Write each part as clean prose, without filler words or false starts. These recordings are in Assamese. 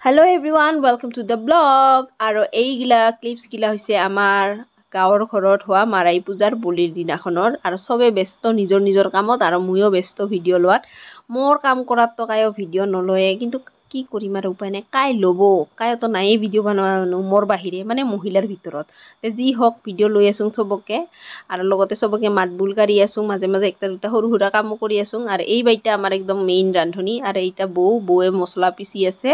Hello everyone, welcome to the blog. আৰু এইগিলা ক্লিপছ গিলা হৈছে আমাৰ গাঁৱৰ ঘৰত হোৱা মাৰাই পূজাৰ বলিৰ দিনাখনৰ আৰু সবে ব্যস্ত নিজৰ কামত আৰু ময়ো ব্যস্ত ভিডিঅ' লোৱাত মোৰ কাম কৰাত তো কায়ো ভিডিঅ' নলয়ে কিন্তু কি কৰিম আৰু উপায় নাই কাই ল'ব কায়তো নায়ে ভিডিঅ' বনোৱা মোৰ বাহিৰে মানে মহিলাৰ ভিতৰত যি হওক ভিডিঅ' লৈ আছোঁ সবকে আৰু লগতে সবকে মাতবুল কাৰি আছোঁ মাজে মাজে একটা দুটা সৰু সুৰা কামো কৰি আছোঁ আৰু এই বাইটা আমাৰ একদম মেইন ৰান্ধনী আৰু এইটা বৌয়ে মছলা পিচি আছে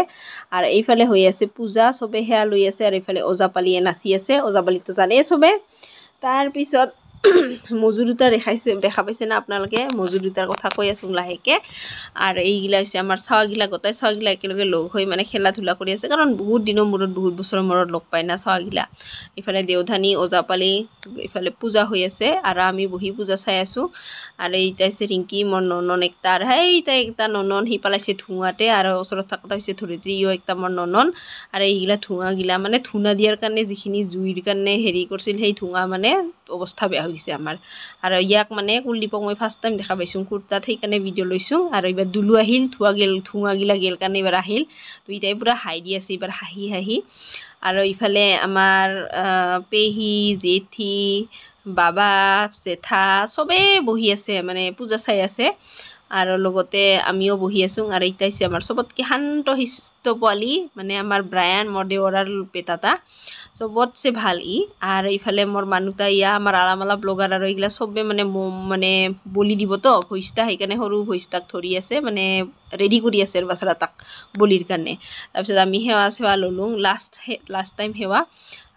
আর এইফালে হৈ আছে পূজা সবে হেয়া লৈ আছে আর এইফালে ওজাপালিয়ে নাচি আছে ওজাপালিতো জানেই সবে তাৰ পিছত মজু দুটা দেখা পাইছে না আপোনালোকে মজু দুটাৰ কথা কৈ আছোঁ লাহেকে আৰ এইগিলা হৈছে আমাৰ চাৱাগিলা গোটাই চাৱাগিলা একেলগে লগ হৈ মানে খেলা ধূলা কৰি আছে কাৰণ বহুত দিনৰ মূৰত বহুত বছৰৰ মূৰত লগ পাই না চাৱাগিলা ইফালে দেওধানী ওজাপালি ইফালে পূজা হৈ আছে আৰু আমি বহি পূজা চাই আছোঁ আৰু এইটা হৈছে ৰিংকি মোৰ ননন একটা আৰ এইটা একটা ননন সি পালাইছে ধুৱাতে আৰু ওচৰত থাকতা হৈছে ধৰিত্ৰী ইও একটা মোৰ ননন আৰু এইগিলা ধুৱাগিলা মানে ধুনা দিয়াৰ কাৰণে যিখিনি জুইৰ কাৰণে হেৰি কৰিছিল সেই ধুৱা মানে অৱস্থা বেয়া হৈছে আমাৰ আৰু ইয়াক মানে কুলদীপক মই ফাৰ্ষ্ট টাইম দেখা পাইছোঁ কুৰ্তাত সেইকাৰণে ভিডিঅ' লৈছোঁ আৰু এইবাৰ দুলু আহিল ধুৱাগিলা গেল কাৰণে এইবাৰ আহিল দুইটাই পূৰা হাঁহি দি আছে এইবাৰ হাঁহি আৰু ইফালে আমাৰ পেহী জেঠী বাবা জেঠা সবেই বহি আছে মানে পূজা চাই আছে আৰু লগতে আমিও বহি আছোঁ আৰু এইটা হৈছে আমাৰ সবতকৈ শান্ত শিষ্ট পোৱালি মানে আমাৰ ব্ৰায়ান মোৰ দেৱৰাৰ বেটাটা সবতছে ভাল আৰু ইফালে মোৰ মানুহটা ইয়া আমাৰ আলামালা ব্লগাৰ আৰু এইগিলা সবে মানে বলি দিব তো ভইচটা সেইকাৰণে সৰু ভইচটাক ধৰি আছে মানে ৰেডি কৰি আছে আৰু বাছৰা তাক বলিৰ কাৰণে তাৰপিছত আমি সেৱা চেৱা ল'লোঁ লাষ্ট টাইম সেৱা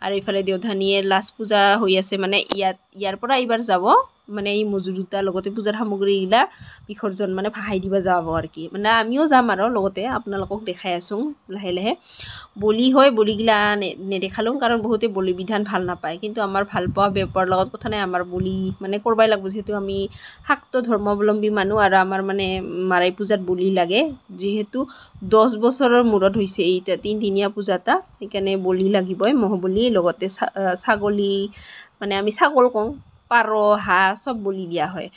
আৰু ইফালে দেওধানীয়ে লাষ্ট পূজা হৈ আছে মানে ইয়াৰ পৰা এইবাৰ যাব মানে এই মজু দুটা লগতে পূজাৰ সামগ্ৰীগিলা বিসৰ্জন মানে ভাহাই দিব যাব আৰু কি মানে আমিও যাম আৰু লগতে আপোনালোকক দেখাই আছোঁ লাহে বলি হয় বলিগিলা নেদেখালোঁ কাৰণ বহুতে বলি বিধান ভাল নাপায় কিন্তু আমাৰ ভাল পোৱা বেপাৰ লগত কথা নাই আমাৰ বলি মানে কৰবাই লাগব যিহেতু আমি শাক্ত ধৰ্মাৱলম্বী মানুহ আৰু আমাৰ মানে মাৰাই পূজাত বলি লাগে যিহেতু 10 বছৰৰ মূৰত হৈছে এইটা তিনিদিনীয়া পূজা এটা সেইকাৰণে বলি লাগিবই মহ বলি লগতে ছাগলী মানে আমি ছাগল কওঁ পাৰ হাঁহ সব বলি দিয়া হয়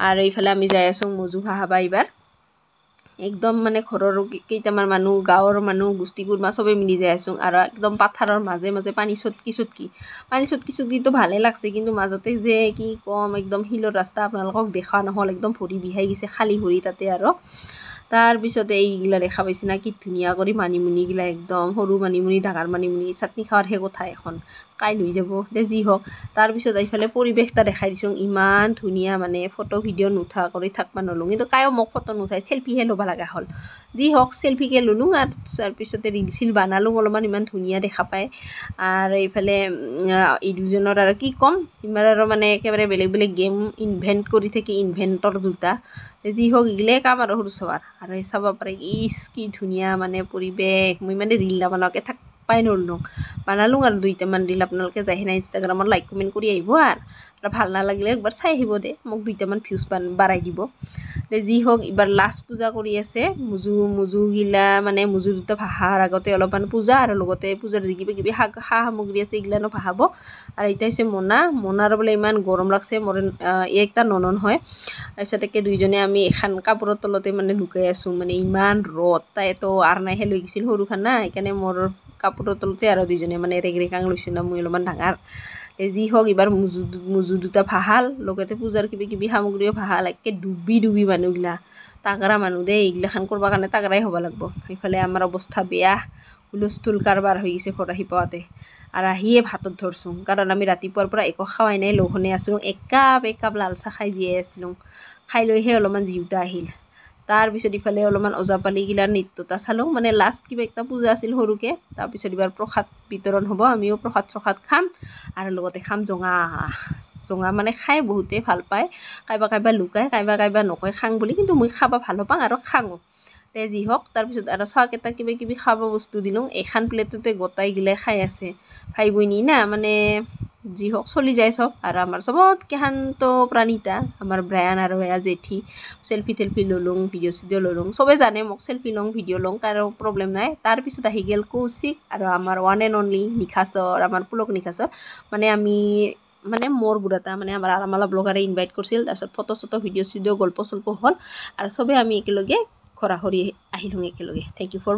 আৰু এইফালে আমি যাই আছোঁ মজু ভাহাবা এইবাৰ একদম মানে ঘৰৰ কেইটামান মানুহ গাঁৱৰ মানুহ গোষ্ঠী কুৰ্মা সবে মিলি যাই আছোঁ আৰু একদম পাথাৰৰ মাজে পানী চটকি ভালে লাগছে কিন্তু মাজতে যে কি কম একদম শিলৰ ৰাস্তা আপোনালোকক দেখা নহ'ল একদম ভৰি বিহাই গৈছে খালী ভৰি তাতে আৰু তাৰপিছতে এইগিলা দেখা পাইছে না কি ধুনীয়া কৰি মানিমুনিগিলা একদম সৰু মানিমুনি ডাঙৰ মানিমুনি চাটনি খাৱাৰ সেই কথা এখন কাই লৈ যাব দে যি হওক তাৰপিছত এইফালে পৰিৱেশ এটা দেখাই দিছোঁ ইমান ধুনীয়া মানে ফটো ভিডিঅ' নুঠা কৰি থাকবা নলোঁ কিন্তু কায়ো মোক ফটো নুঠাই চেল্ফিহে ল'ব লগা হ'ল যি হওক চেল্ফিকে ল'লোঁ আৰু তাৰপিছতে ৰিল চিল বনালোঁ অলপমান ইমান ধুনীয়া দেখা পায় আৰু এইফালে এই দুজনৰ আৰু কি ক'ম ইমান আৰু মানে একেবাৰে বেলেগ গেম ইনভেণ্ট কৰি থাকি ইনভেণ্টৰ দুটা যি হওক এইগিলাই কাম আৰু সৰু চোৱাৰ আৰু চাব পাৰে কি ধুনীয়া মানে পৰিৱেশ মই মানে ৰিল নবনোৱাকৈ থাকবাই নৰলোঁ বনালোঁ আৰু 2টামান ৰিল আপোনালোকে যাই না ইনষ্টাগ্ৰামত লাইক কমেণ্ট কৰি আহিব আৰু ভাল নালাগিলে একবাৰ চাই আহিব দে মোক 2টামান ভিউজ বাঢ়াই দিব যি হওক এইবাৰ লাষ্ট পূজা কৰি আছে মজুগিলা মানে মজু দুটা ভাহাৰ আগতে অলপমান পূজা আৰু লগতে পূজাৰ যি কিবা সা সামগ্ৰী আছে এইগিলানো ভাহাব আৰু এতিয়া হৈছে মোনাৰ বোলে ইমান গৰম লাগছে মোৰ এই একটা ননন হয় তাৰপিছত একে দুইজনে আমি এখন কাপোৰৰ তলতে মানে লুকাই আছোঁ মানে ইমান ৰ'দ তাইতো আৰনাইহে লৈ গৈছিল সৰুখন না সেইকাৰণে মোৰ কাপোৰৰ তলতে আৰু দুইজনে মানে ৰেগৰেকাং লৈছোঁ না মই অলপমান ডাঙৰ যি হওক এইবাৰ মজু দুটা ভাহাল লগতে পূজাৰ কিবা সামগ্ৰীও ভাহাল একে ডুবি মানুহগিলা তাগৰা মানুহ দেই এইগিলাখান কৰিবৰ কাৰণে তাগৰাই হ'ব লাগব সেইফালে আমাৰ অৱস্থা বেয়া হুলস্থুল কাৰবাৰ হৈ গৈছে ঘৰ আহি পাওঁতে আৰু আহিয়ে ভাতত ধৰছোঁ কাৰণ আমি ৰাতিপুৱাৰ পৰা একো খাৱাই নাই লঘোণে আছিলোঁ একাপ লাল চাহ খাই জীয়াই আছিলোঁ খাই লৈহে অলপমান জিউতা আহিল তাৰপিছত ইফালে অলপমান ওজাপালিগিলাৰ নৃত্যটা চালোঁ মানে লাষ্ট কিবা একটা পূজা আছিল সৰুকৈ তাৰপিছত এইবাৰ প্ৰসাদ বিতৰণ হ'ব আমিও প্ৰসাদ খাম আৰু লগতে খাম জঙা মানে খাই বহুতে ভাল পায় কাইবা লুকায় কাইবা নকয় খাং বুলি কিন্তু মই খাব ভাল পাওঁ আৰু খাঙো তে যি হওক তাৰপিছত আৰু চাহকেইটা কিবা খাব বস্তু দিলোঁ এখন প্লেটতে গোটাইগিলাই খাই আছে ভাই বইনী না মানে যি হওক চলি যায় চব আৰু আমাৰ চবতকৈ শান্ত প্ৰাণীতা আমাৰ ব্ৰায়ান আৰু এয়া জেঠী চেল্ফি ল'লোঁ ভিডিঅ' চিডিঅ' ল'লোঁ চবে জানে মোক চেল্ফি লওঁ ভিডিঅ' লওঁ কাৰো প্ৰব্লেম নাই তাৰপিছত আহি গ'ল কৌশিক আৰু আমাৰ ওৱান এণ্ড অনলি নিখাচৰ আমাৰ পুলক নিখাচৰ মানে আমি মানে মোৰ বুঢ়াটা মানে আমাৰ আৰামালা ব্লগাৰে ইনভাইট কৰিছিল তাৰপিছত ফটো চটো ভিডিঅ' চিডিঅ' গল্প চল্প হ'ল আৰু চবেই আমি একেলগে ঘৰা ঘৰি আহিলোঁ একেলগে থেংক ইউ ফৰ